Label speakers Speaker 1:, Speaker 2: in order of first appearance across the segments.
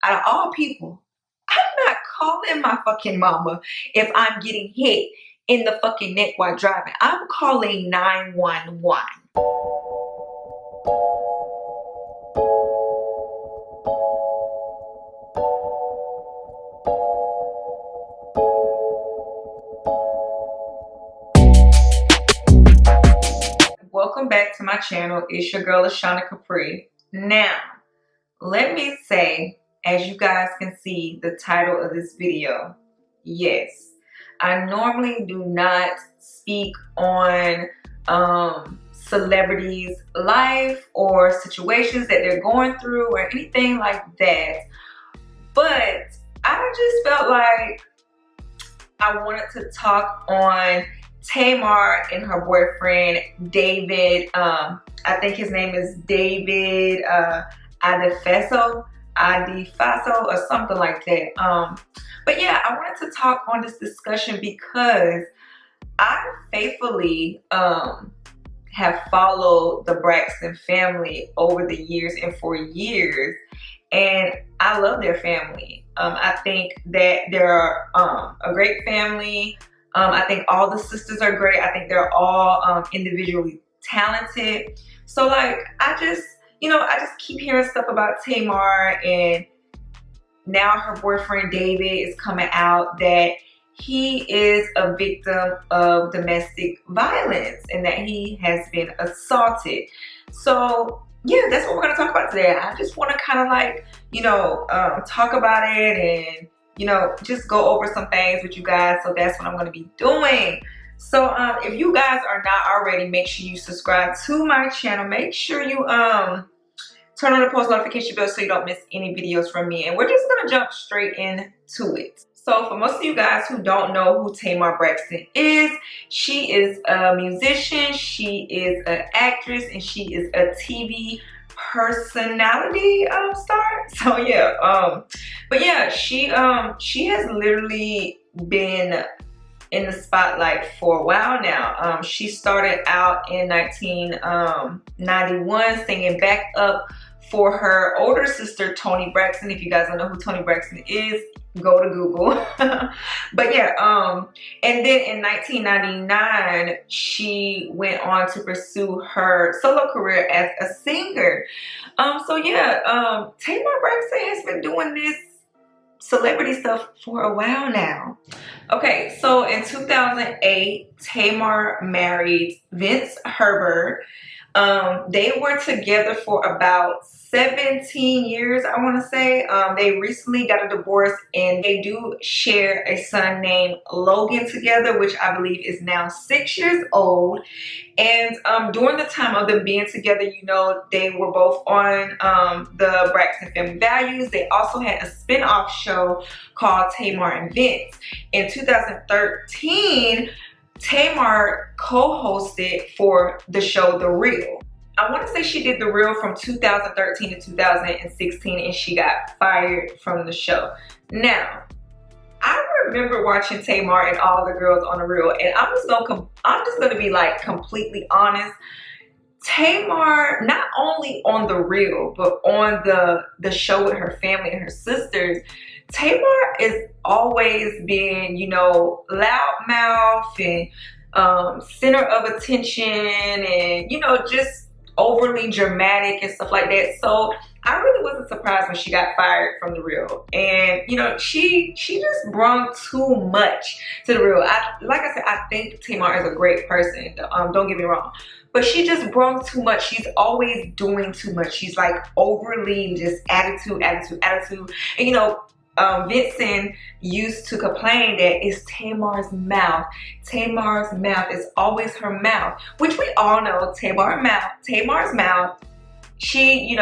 Speaker 1: out of all people, I'm not calling my fucking mama if I'm getting hit in the fucking neck while driving. I'm calling 911. Welcome back to my channel. It's your girl iamlashondacapri. Now, let me say, as you guys can see the title of this video, yes, I normally do not speak on celebrities' life or situations that they're going through or anything like that, but I just felt like I wanted to talk on Tamar and her boyfriend David. I think his name is David Adifaso or something like that. But yeah, I wanted to talk on this discussion because I faithfully have followed the Braxton family over the years and for years, and I love their family. I think that they're a great family. I think all the sisters are great. I think they're all individually talented. So like, I just keep hearing stuff about Tamar, and now her boyfriend David is coming out that he is a victim of domestic violence and that he has been assaulted. So yeah, that's what we're gonna talk about today. I just wanna kind of like, talk about it and just go over some things with you guys. So that's what I'm going to be doing. So if you guys are not already, make sure you subscribe to my channel. Make sure you turn on the post notification bell so you don't miss any videos from me. And we're just going to jump straight into it. So for most of you guys who don't know who Tamar Braxton is, she is a musician, she is an actress, and she is a TV personality star. So yeah, but yeah, she has literally been in the spotlight for a while now. She started out in 1991 singing back up for her older sister Toni Braxton. If you guys don't know who Toni Braxton is, go to Google. But yeah, and then in 1999 she went on to pursue her solo career as a singer. So yeah, Tamar Braxton has been doing this celebrity stuff for a while now. Okay, so in 2008 Tamar married Vince Herbert. They were together for about 17 years, I want to say. They recently got a divorce, and they do share a son named Logan together, which I believe is now 6 years old. And during the time of them being together, they were both on the Braxton Family Values. They also had a spin-off show called Tamar and Vince. In 2013, Tamar co-hosted for the show The Real. I want to say she did The Real from 2013 to 2016, and she got fired from the show. Now, I remember watching Tamar and all the girls on The Real, and I'm just gonna be like completely honest. Tamar, not only on The Real, but on the show with her family and her sisters, Tamar is always been, loudmouth and center of attention, and just overly dramatic and stuff like that. So I really wasn't surprised when she got fired from The Real. And she just brought too much to The Real. Like I said, I think Tamar is a great person. Don't get me wrong. But she just brought too much. She's always doing too much. She's like overly just attitude. And Vincent used to complain that it's Tamar's mouth. Tamar's mouth is always her mouth, which we all know Tamar's mouth. She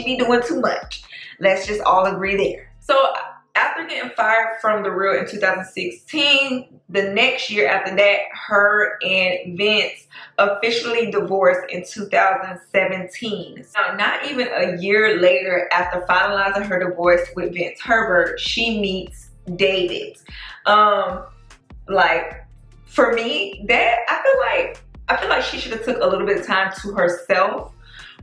Speaker 1: be doing too much. Let's just all agree there. So after getting fired from The Real in 2016, the next year after that, her and Vince officially divorced in 2017. Now, not even a year later after finalizing her divorce with Vince Herbert, she meets David. Like, for me, that I feel like she should have took a little bit of time to herself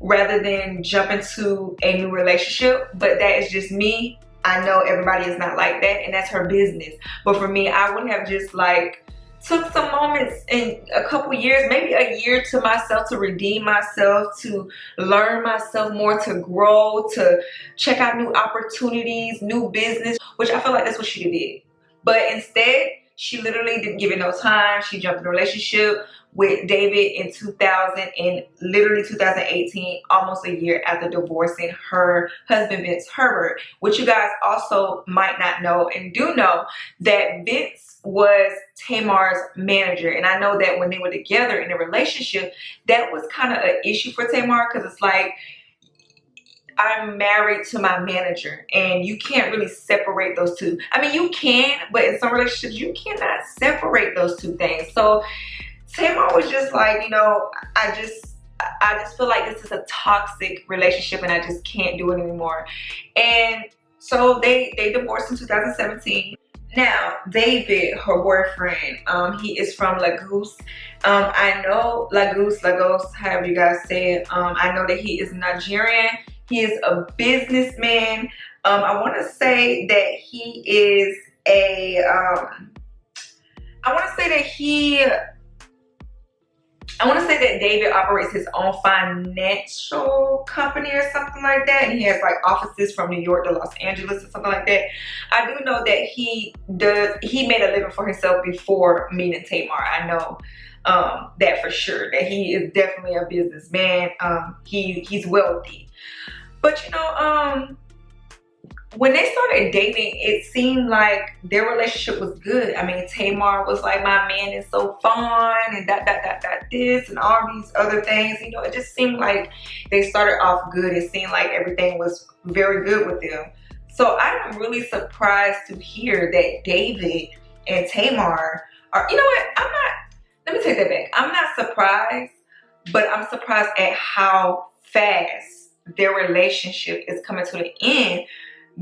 Speaker 1: rather than jump into a new relationship. But that is just me. I know everybody is not like that, and that's her business. But for me, I would have just like took some moments in a couple years, maybe a year, to myself, to redeem myself, to learn myself more, to grow, to check out new opportunities, new business, which I feel like that's what she did. But instead, she literally didn't give it no time. She jumped in a relationship with David in 2000 and literally 2018, almost a year after divorcing her husband, Vince Herbert, which you guys also might not know and do know that Vince was Tamar's manager. And I know that when they were together in a relationship, that was kind of an issue for Tamar, because it's like, I'm married to my manager, and you can't really separate those two. I mean, you can, but in some relationships, you cannot separate those two things. So Tamar was just like, you know, I just feel like this is a toxic relationship, and I just can't do it anymore. And so they divorced in 2017. Now, David, her boyfriend, he is from Lagos. I know Lagos, however you guys say it. I know that he is Nigerian. He is a businessman. I want to say that he is a, I want to say that David operates his own financial company or something like that. And he has like offices from New York to Los Angeles or something like that. I do know that he made a living for himself before meeting Tamar. I know that for sure, that he is definitely a businessman. He's wealthy. But you know, when they started dating, it seemed like their relationship was good. I mean, Tamar was like, my man is so fun, and this, and all these other things. You know, it just seemed like they started off good. It seemed like everything was very good with them. So I'm really surprised to hear that David and Tamar are, you know what, let me take that back. I'm not surprised, but I'm surprised at how fast their relationship is coming to an end,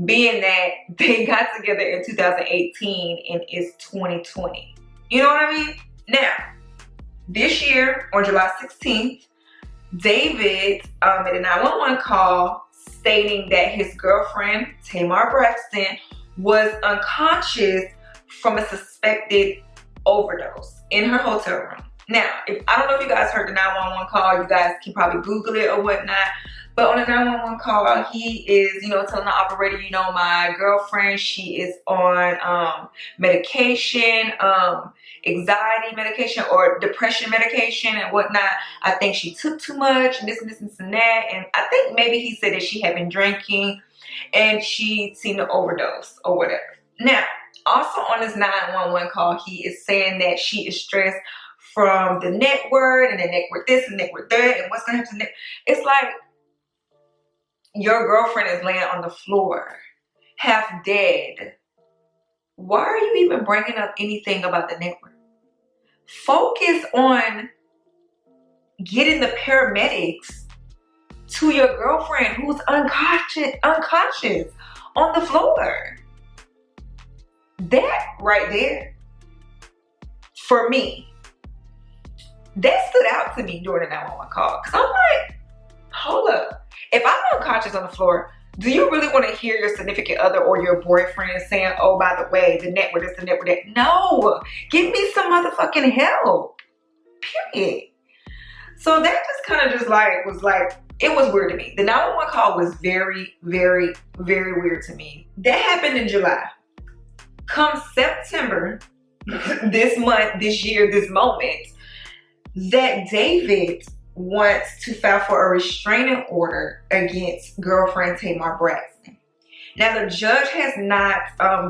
Speaker 1: being that they got together in 2018 and it's 2020. You know what I mean? Now, this year on July 16th, David made a 911 call stating that his girlfriend, Tamar Braxton, was unconscious from a suspected overdose in her hotel room. Now, I don't know if you guys heard the 911 call. You guys can probably Google it or whatnot. But on the 911 call, he is, you know, telling the operator, you know, my girlfriend, she is on medication, anxiety medication or depression medication and whatnot. I think she took too much, and this and this and that. And I think maybe he said that she had been drinking and she seen an overdose or whatever. Now, also on this 911 call, he is saying that she is stressed from the network and the network this and network that and what's going to happen. It's like, your girlfriend is laying on the floor, half dead. Why are you even bringing up anything about the network? Focus on getting the paramedics to your girlfriend who's unconscious on the floor. That right there, for me, that stood out to me during the 911 call. Because I'm like, hold up. If I'm unconscious on the floor, do you really want to hear your significant other or your boyfriend saying, oh, by the way, the network this, the network that? No, give me some motherfucking help, period. So that just kind of was like, it was weird to me. The 911 call was very, very, very weird to me. That happened in July. Come September, this month, this year, this moment, that David wants to file for a restraining order against girlfriend Tamar Braxton. Now, the judge has not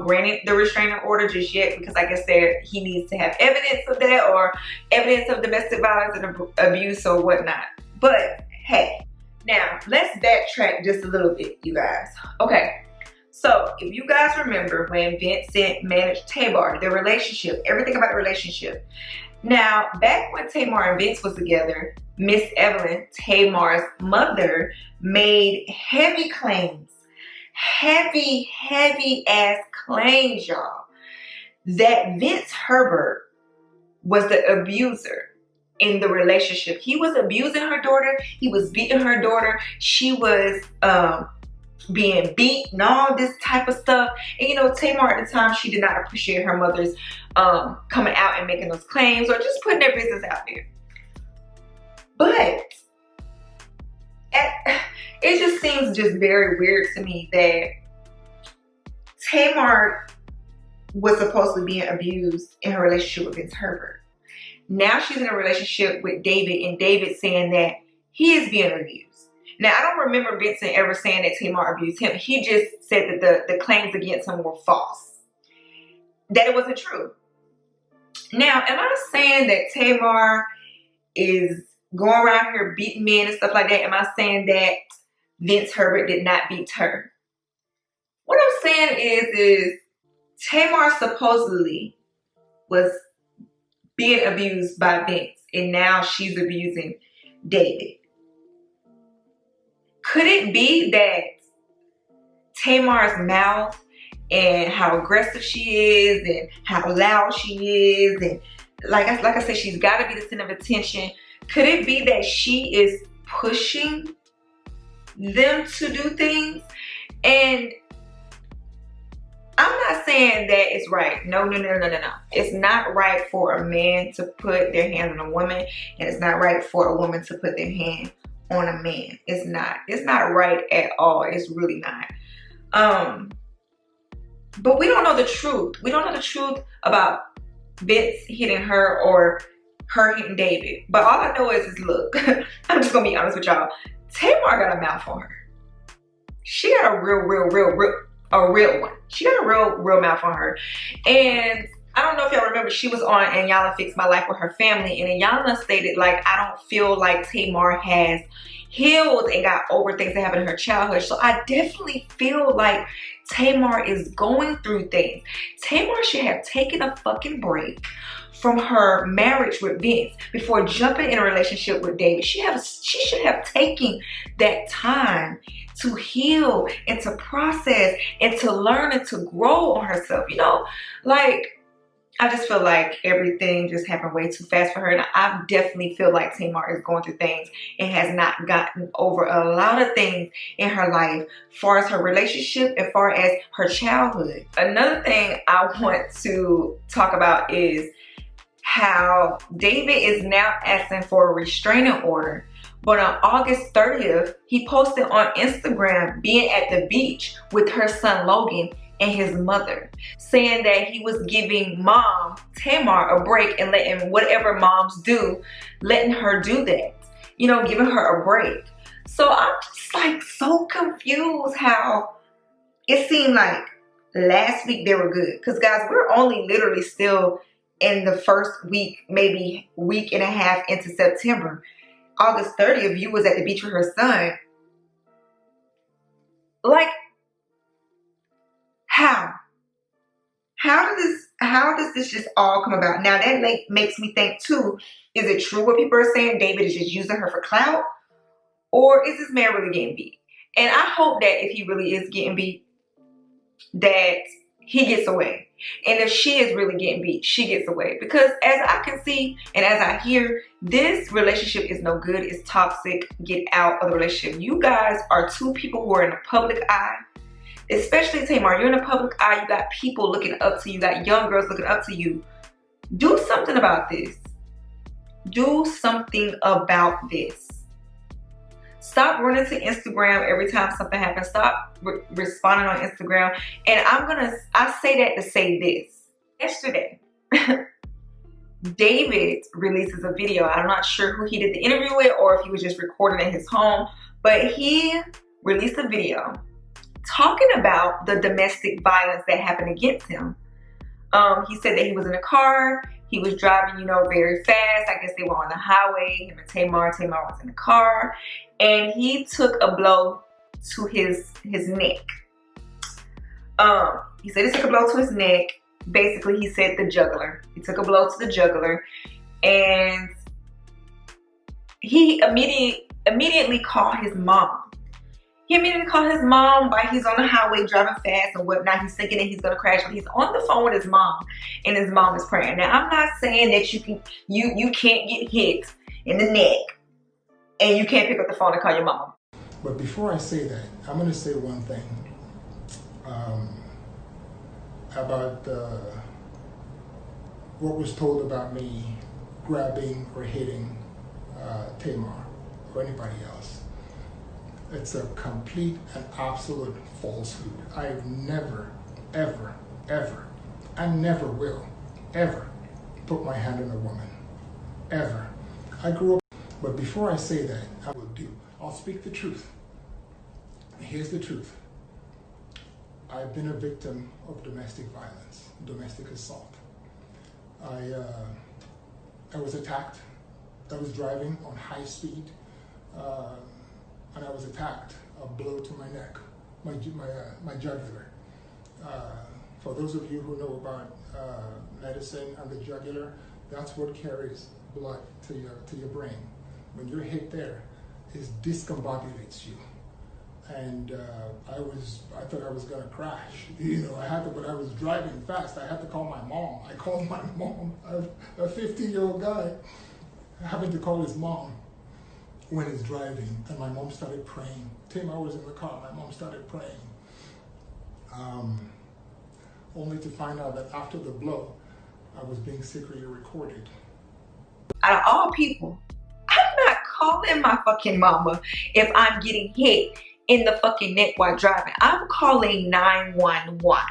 Speaker 1: granted the restraining order just yet, because I guess he needs to have evidence of that, or evidence of domestic violence and abuse or whatnot. But hey, now let's backtrack just a little bit, you guys. Okay, so if you guys remember when Vincent managed Tamar, their relationship, everything about the relationship. Now, back when Tamar and Vince was together, Miss Evelyn, Tamar's mother, made heavy claims, heavy ass claims, y'all, that Vince Herbert was the abuser in the relationship. He was abusing her daughter. He was beating her daughter. She was being beat and all this type of stuff. And you know, Tamar at the time, she did not appreciate her mother's coming out and making those claims or just putting their business out there. But it just seems just very weird to me that Tamar was supposedly being abused in her relationship with Vince Herbert. Now she's in a relationship with David, and David's saying that he is being abused. Now, I don't remember Vincent ever saying that Tamar abused him. He just said that the claims against him were false, that it wasn't true. Now, am I saying that Tamar is going around here beating men and stuff like that? Am I saying that Vince Herbert did not beat her? What I'm saying is Tamar supposedly was being abused by Vince, and now she's abusing David. Could it be that Tamar's mouth and how aggressive she is and how loud she is, and like I said, she's got to be the center of attention. Could it be that she is pushing them to do things? And I'm not saying that it's right. No. It's not right for a man to put their hand on a woman, and it's not right for a woman to put their hand on a man. It's not right at all. It's really not. But we don't know the truth. We don't know the truth about Vince hitting her or her hitting David. But all I know is look, I'm just gonna be honest with y'all. Tamar got a mouth on her. She got a real one. She got a real mouth on her. And I don't know if y'all remember, she was on Iyanla Fix My Life with her family, and Iyanla stated, like, I don't feel like Tamar has healed and got over things that happened in her childhood. So I definitely feel like Tamar is going through things. Tamar should have taken a fucking break from her marriage with Vince before jumping in a relationship with David. She should have taken that time to heal and to process and to learn and to grow on herself. You know, like, I just feel like everything just happened way too fast for her. And I definitely feel like Tamar is going through things and has not gotten over a lot of things in her life, as far as her relationship and far as her childhood. Another thing I want to talk about is how David is now asking for a restraining order. But on August 30th, he posted on Instagram being at the beach with her son Logan and his mother, saying that he was giving mom, Tamar, a break and letting whatever moms do, letting her do that. You know, giving her a break. So I'm just like so confused how it seemed like last week they were good. Because guys, we're only literally still in the first week, maybe week and a half into September. August 30th, you was at the beach with her son. Like, how does this just all come about? Now that makes me think too, is it true what people are saying? David is just using her for clout? Or is this man really getting beat? And I hope that if he really is getting beat, that he gets away. And if she is really getting beat, she gets away. Because as I can see and as I hear, this relationship is no good. It's toxic. Get out of the relationship. You guys are two people who are in the public eye. Especially Tamar, you're in the public eye. You got people looking up to you. You got young girls looking up to you. Do something about this. Do something about this. Stop running to Instagram every time something happens. Stop responding on Instagram. And I say that to say this. Yesterday, David releases a video. I'm not sure who he did the interview with or if he was just recording at his home, but he released a video talking about the domestic violence that happened against him. He said that he was in a car. He was driving, you know, very fast. I guess they were on the highway. Him and Tamar was in the car. And he took a blow to his neck. He said he took a blow to his neck. Basically, he said the jugular. He took a blow to the jugular. And he immediately called his mom. He immediately called his mom while he's on the highway driving fast and whatnot. He's thinking that he's gonna crash, but he's on the phone with his mom, and his mom is praying. Now, I'm not saying that you can't get hit in the neck and you can't pick up the phone and call your mom.
Speaker 2: But before I say that, I'm going to say one thing about what was told about me grabbing or hitting Tamar or anybody else. It's a complete and absolute falsehood. I've never, ever, ever, I never will, ever put my hand on a woman. Ever. I grew up, but before I say that, I will do. I'll speak the truth. Here's the truth. I've been a victim of domestic violence, domestic assault. I was attacked. I was driving on high speed, and I was attacked. A blow to my neck, my jugular. For those of you who know about medicine and the jugular, that's what carries blood to your brain. When you're hit there, it discombobulates you. And I thought I was gonna crash. But I was driving fast. I had to call my mom. I called my mom, a 50-year-old guy, having to call his mom when he's driving. And my mom started praying. Tamar was in the car. My mom started praying. Only to find out that after the blow, I was being secretly recorded.
Speaker 1: Out of all people, I'm not calling my fucking mama if I'm getting hit in the fucking neck while driving. I'm calling 911,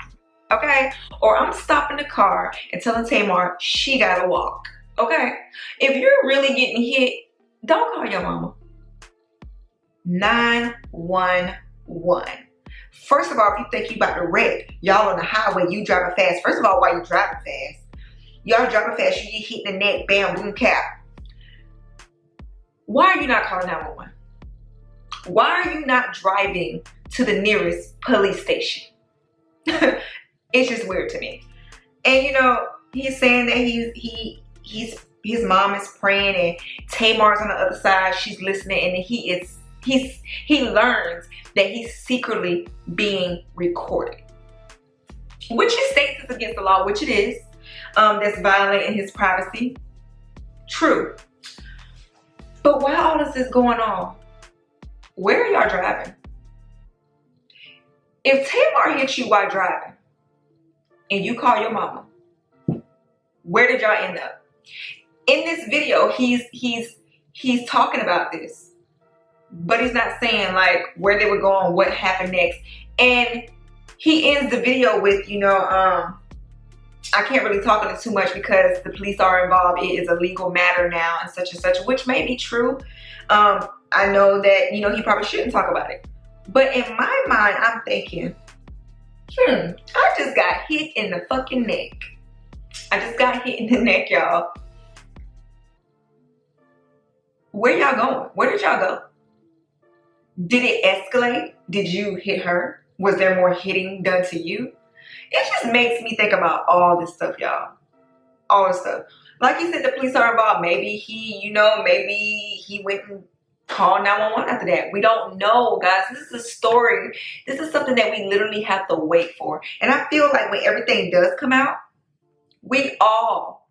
Speaker 1: okay? Or I'm stopping the car and telling Tamar she gotta walk, okay? If you're really getting hit, don't call your mama. 911. First of all, if you think you about to wreck, y'all on the highway, you driving fast. First of all, while you driving fast, y'all driving fast, you get hit in the neck, bam, boom, cap. Why are you not calling 911? Why are you not driving to the nearest police station? It's just weird to me. And he's saying that his mom is praying and Tamar's on the other side, she's listening, and he learns that he's secretly being recorded. Which he states is against the law, which it is. That's violating his privacy. True. But while all this is going on, where are y'all driving? If Tamar hits you while driving and you call your mama, where did y'all end up? In this video, he's talking about this, but he's not saying like where they were going, what happened next. And he ends the video with, I can't really talk on it too much because the police are involved. It is a legal matter now and such, which may be true. I know that, he probably shouldn't talk about it. But in my mind, I'm thinking, I just got hit in the fucking neck. I just got hit in the neck, y'all. Where y'all going? Where did y'all go? Did it escalate? Did you hit her? Was there more hitting done to you? It just makes me think about all this stuff, y'all. All this stuff. Like you said, the police are involved. Maybe he went and called 911 after that. We don't know, guys. This is a story. This is something that we literally have to wait for. And I feel like when everything does come out, we all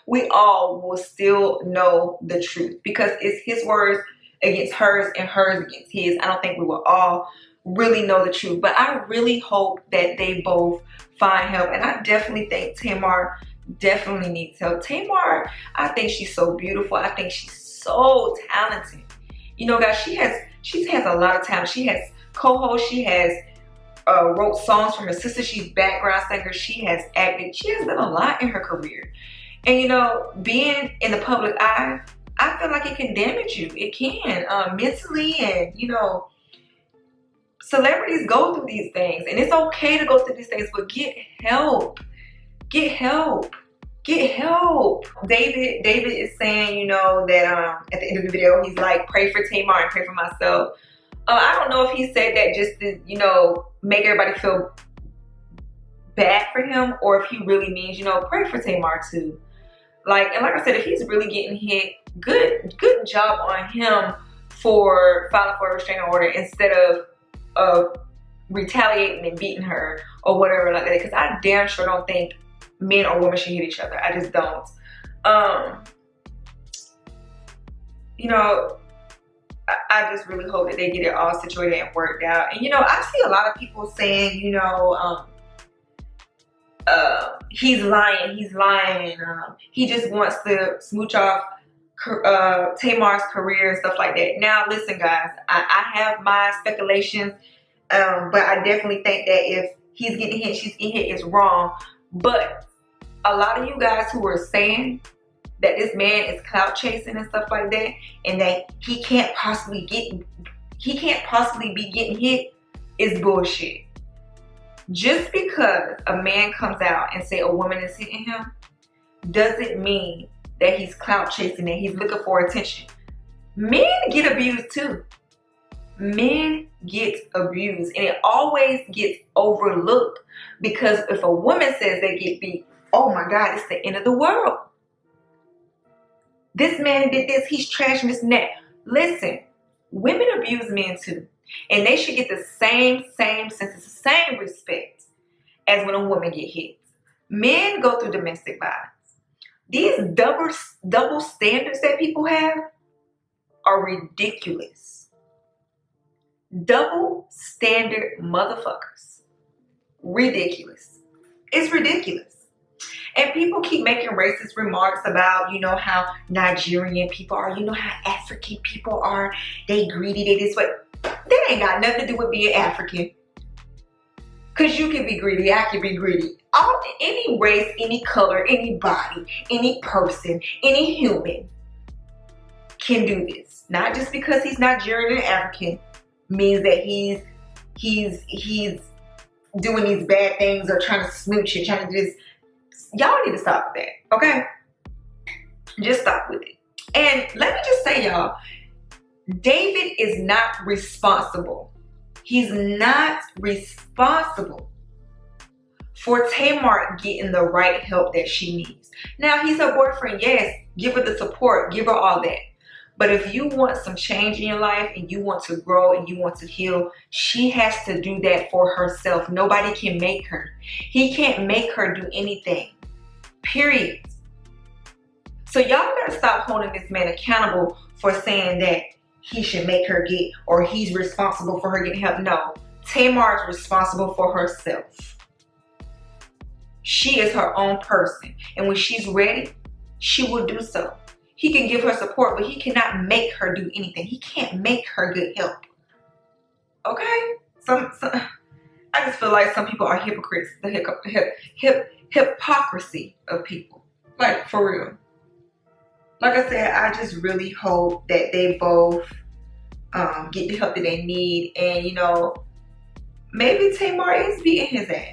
Speaker 1: will still know the truth because it's his words against hers and hers against his. I don't think we will all really know the truth, but I really hope that they both find help. And I definitely think Tamar definitely needs help. Tamar, I think she's so beautiful. I think she's so talented. Guys, she has a lot of talent. She has co-hosts. She has wrote songs for her sister. She's background singer. She has acted. She has done a lot in her career. And being in the public eye, I feel like it can damage you. It can mentally, and celebrities go through these things, and it's okay to go through these things, but get help. Get help. Get help. David is saying, that at the end of the video, he's like, pray for Tamar and pray for myself. I don't know if he said that just to, make everybody feel bad for him, or if he really means, pray for Tamar too. Like I said, if he's really getting hit, good job on him for filing for a restraining order instead of retaliating and beating her or whatever like that. Because I damn sure don't think men or women should hit each other. I just don't. I just really hope that they get it all situated and worked out. And, you know, I see a lot of people saying, you know, he's lying, he just wants to smooch off Tamar's career and stuff like that. Now, listen, guys, I have my speculations, but I definitely think that if he's getting hit, she's getting hit, is wrong. But a lot of you guys who are saying that this man is clout chasing and stuff like that, and that he can't possibly be getting hit, is bullshit. Just because a man comes out and say a woman is hitting him doesn't mean that he's clout chasing and he's looking for attention. Men get abused too. Men get abused, and it always gets overlooked, because if a woman says they get beat, oh my God, it's the end of the world. This man did this, he's trashing this and that. Listen, women abuse men too. And they should get the same sense, the same respect as when a woman get hit. Men go through domestic violence. These double standards that people have are ridiculous. Double standard motherfuckers. Ridiculous. It's ridiculous. And people keep making racist remarks about, you know, how Nigerian people are, you know, how African people are, they greedy, they this way. That ain't got nothing to do with being African. Because you can be greedy, I can be greedy. Any race, any color, any body, any person, any human can do this. Not just because he's Nigerian and African means that he's doing these bad things or trying to smooch and trying to do this. Y'all need to stop with that, okay? Just stop with it. And let me just say, y'all, David is not responsible. He's not responsible for Tamar getting the right help that she needs. Now, he's her boyfriend, yes, give her the support, give her all that. But if you want some change in your life and you want to grow and you want to heal, she has to do that for herself. Nobody can make her. He can't make her do anything. Period. So y'all gotta stop holding this man accountable for saying that he should make her get, or he's responsible for her getting help. No, Tamar is responsible for herself. She is her own person. And when she's ready, she will do so. He can give her support, but he cannot make her do anything. He can't make her get help. Okay? I just feel like some people are hypocrites. The hypocrisy of people. Like, for real. Like I said, I just really hope that they both get the help that they need. And, you know, maybe Tamar is beating his ass.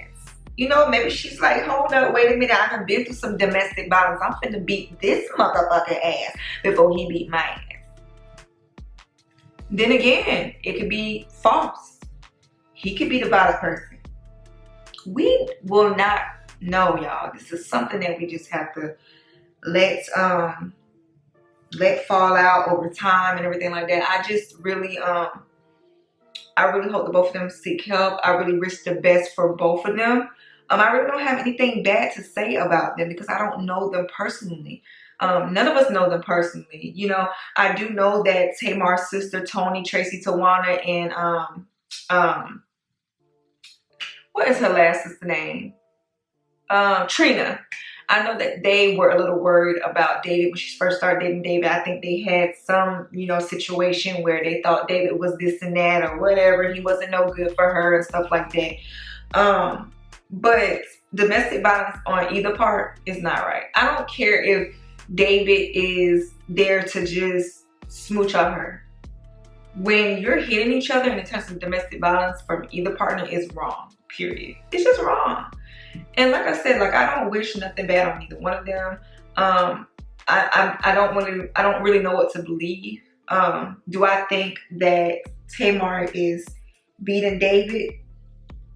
Speaker 1: You know, maybe she's like, hold up, wait a minute. I done been through some domestic violence. I'm finna beat this motherfucker ass before he beat my ass. Then again, it could be false. He could be the bad person. We will not know, y'all. This is something that we just have to let fall out over time and everything like that. I just really I really hope that both of them seek help. I really wish the best for both of them. I really don't have anything bad to say about them because I don't know them personally. None of us know them personally. You know, I do know that Tamar's sister, Tony, Tracy, Tawana, and what is her last sister name? Trina. I know that they were a little worried about David when she first started dating David. I think they had some, you know, situation where they thought David was this and that or whatever. He wasn't no good for her and stuff like that. But domestic violence on either part is not right. I don't care if David is there to just smooch on her. When you're hitting each other in terms of domestic violence from either partner is wrong, period. It's just wrong. And like I said, like, I don't wish nothing bad on either one of them. I don't really know what to believe. Do I think that Tamar is beating David?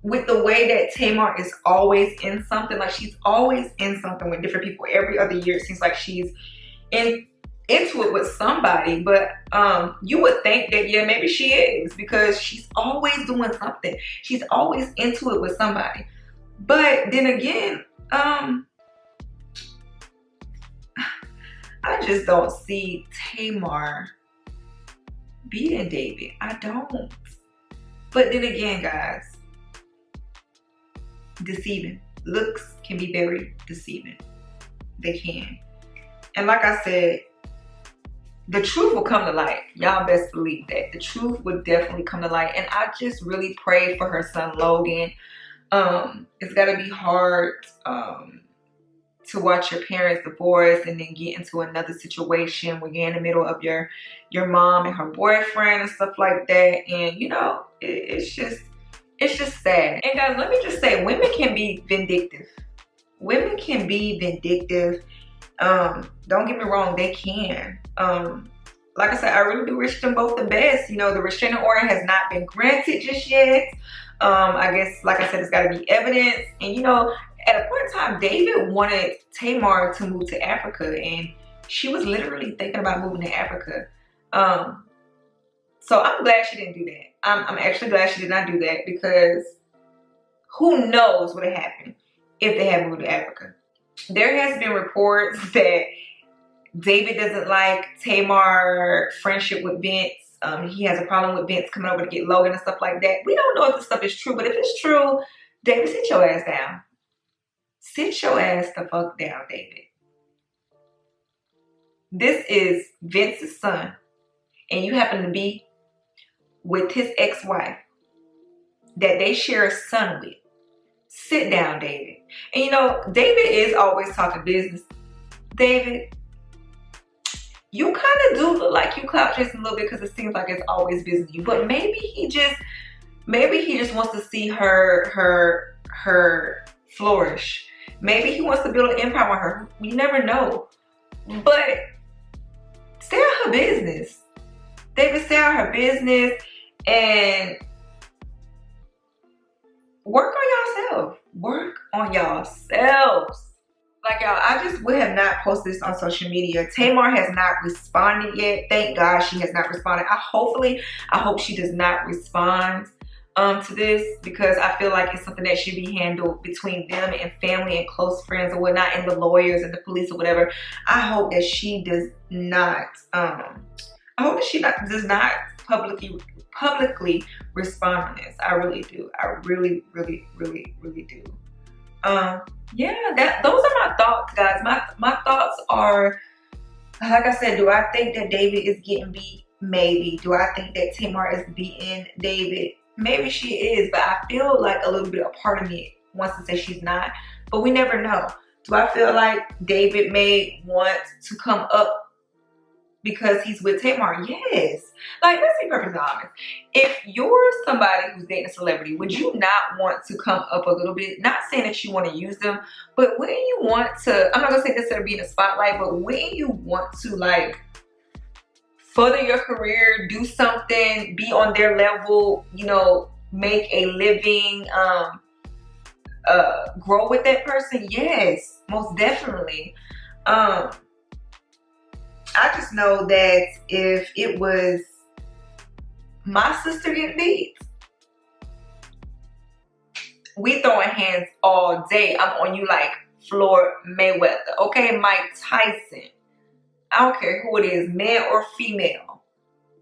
Speaker 1: With the way that Tamar is always in something, like she's always in something with different people. Every other year, it seems like she's into it with somebody. But you would think that, yeah, maybe she is, because she's always doing something. She's always into it with somebody. But then again, I just don't see Tamar beating David. I don't. But then again, guys, deceiving. Looks can be very deceiving. They can. And like I said, the truth will come to light. Y'all best believe that. The truth would definitely come to light. And I just really pray for her son, Logan. It's got to be hard to watch your parents divorce and then get into another situation where you're in the middle of your mom and her boyfriend and stuff like that. And, you know, it's just sad. And guys, let me just say, women can be vindictive. Women can be vindictive. Don't get me wrong, they can. Like I said, I really do wish them both the best. You know, the restraining order has not been granted just yet. I guess, like I said, it's got to be evidence. And, you know, at a point in time, David wanted Tamar to move to Africa, and she was literally thinking about moving to Africa. So I'm glad she didn't do that. I'm actually glad she did not do that, because who knows what had happened if they had moved to Africa. There has been reports that David doesn't like Tamar's friendship with Vince. He has a problem with Vince coming over to get Logan and stuff like that. We don't know if this stuff is true, but if it's true, David, sit your ass down. Sit your ass the fuck down, David. This is Vince's son, and you happen to be with his ex-wife that they share a son with. Sit down, David. And you know, David is always talking business. David, you kind of do look like you clout chasing a little bit, because it seems like it's always business you. But maybe he just wants to see her flourish. Maybe he wants to build an empire on her. You never know. But stay out her business. David, stay out her business and work on yourself. Work on yourselves. Like, y'all, I just would have not posted this on social media. Tamar has not responded yet. Thank God she has not responded. I hope she does not respond to this, because I feel like it's something that should be handled between them and family and close friends or whatnot, and the lawyers and the police or whatever. I hope that she does not does not publicly respond on this. I really do. I really do. Yeah, those are my thoughts, guys. My thoughts are, like I said, do I think that David is getting beat? Maybe. Do I think that Tamar is beating David? Maybe she is, but I feel like a little bit, a part of me wants to say she's not, but we never know. Do I feel like David may want to come up because he's with Tamar? Yes. Like, let's be perfectly honest. If you're somebody who's dating a celebrity, would you not want to come up a little bit? Not saying that you want to use them, but when you want to, I'm not going to say necessarily be in the spotlight, but when you want to, like, further your career, do something, be on their level, you know, make a living, grow with that person, yes, most definitely. I just know that if it was my sister getting beat, we throwing hands all day. I'm on you like Floyd Mayweather, okay? Mike Tyson. I don't care who it is, male or female.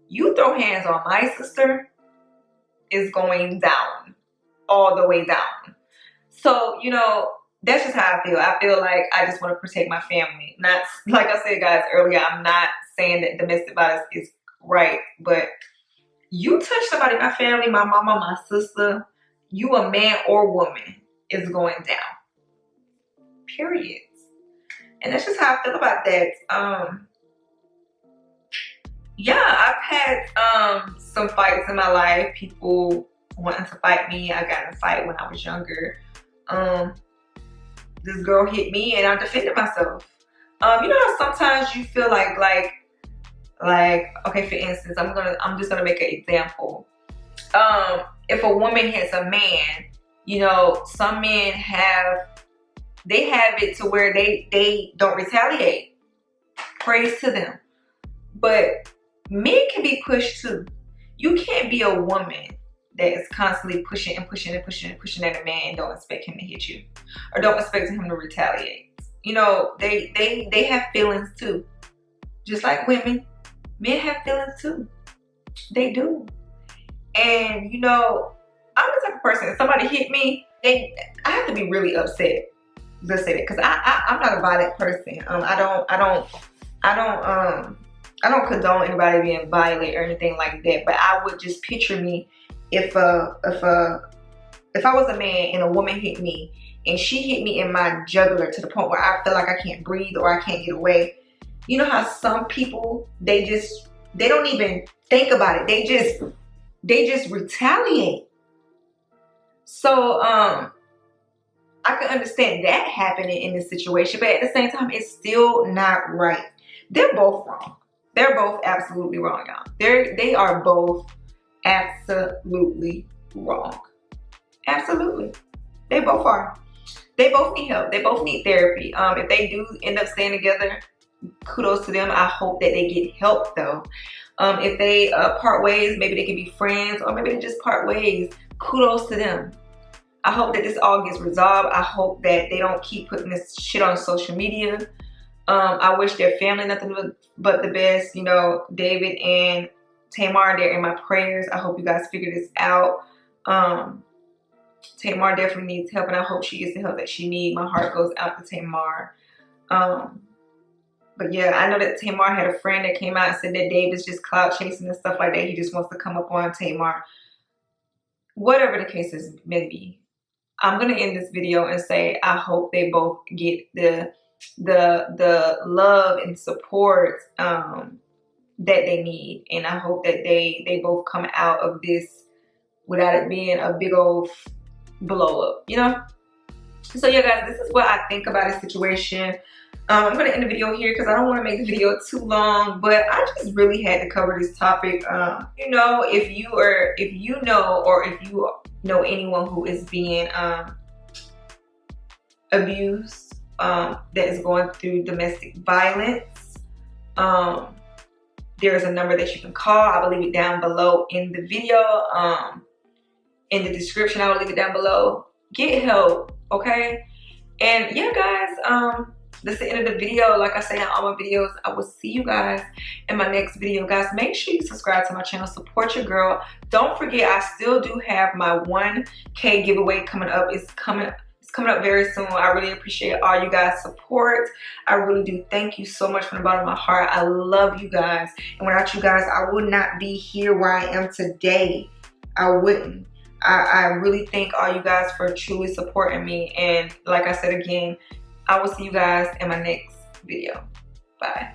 Speaker 1: You throw hands on my sister, it's going down, all the way down. So, you know, that's just how I feel. I feel like I just want to protect my family. Not, like I said, guys, earlier, I'm not saying that domestic violence is right, but you touch somebody in my family, my mama, my sister, you a man or woman, is going down. Period. And that's just how I feel about that. Yeah, I've had some fights in my life. People wanting to fight me. I got in a fight when I was younger. This girl hit me and I defended myself. You know how sometimes you feel like, okay, for instance, I'm just gonna make an example. If a woman hits a man, you know, some men have it to where they don't retaliate. Praise to them. But men can be pushed too. You can't be a woman that is constantly pushing and pushing and pushing and pushing at a man and don't expect him to hit you, or don't expect him to retaliate. You know, they have feelings too. Just like women, men have feelings too. They do. And you know, I'm the type of person, if somebody hit me, I have to be really upset. Let's say that, because I'm not a violent person. I don't condone anybody being violent or anything like that. But I would just picture me if I was a man and a woman hit me and she hit me in my jugular to the point where I feel like I can't breathe or I can't get away. You know how some people, they don't even think about it. They just retaliate. So I can understand that happening in this situation, but at the same time, it's still not right. They're both wrong. They're both absolutely wrong, y'all. They are both absolutely wrong. Absolutely. They both are. They both need help. They both need therapy. If they do end up staying together, kudos to them. I hope that they get help though. If they part ways, maybe they can be friends, or maybe they just part ways. Kudos to them. I hope that this all gets resolved. I hope that they don't keep putting this shit on social media. I wish their family nothing but the best. You know, David and Tamar, they're in my prayers. I hope you guys figure this out. Tamar definitely needs help, and I hope she gets the help that she needs. My heart goes out to Tamar. But yeah, I know that Tamar had a friend that came out and said that David's just clout chasing and stuff like that. He just wants to come up on Tamar. Whatever the case is, maybe. I'm gonna end this video and say I hope they both get the love and support that they need, and I hope that they both come out of this without it being a big old blow up, you know. So yeah, guys, this is what I think about this situation. I'm gonna end the video here because I don't want to make the video too long, but I just really had to cover this topic. You know, if you know anyone who is being abused, that is going through domestic violence, there's a number that you can call. I will leave it down below in the video. In the description, I will leave it down below. Get help, okay? And yeah, guys, that's the end of the video. Like I say in all my videos, I will see you guys in my next video. Guys, make sure you subscribe to my channel. Support your girl. Don't forget, I still do have my 1K giveaway coming up. It's coming up very soon. I really appreciate all you guys' support. I really do. Thank you so much from the bottom of my heart. I love you guys. And without you guys, I would not be here where I am today. I wouldn't. I really thank all you guys for truly supporting me. And like I said again, I will see you guys in my next video. Bye.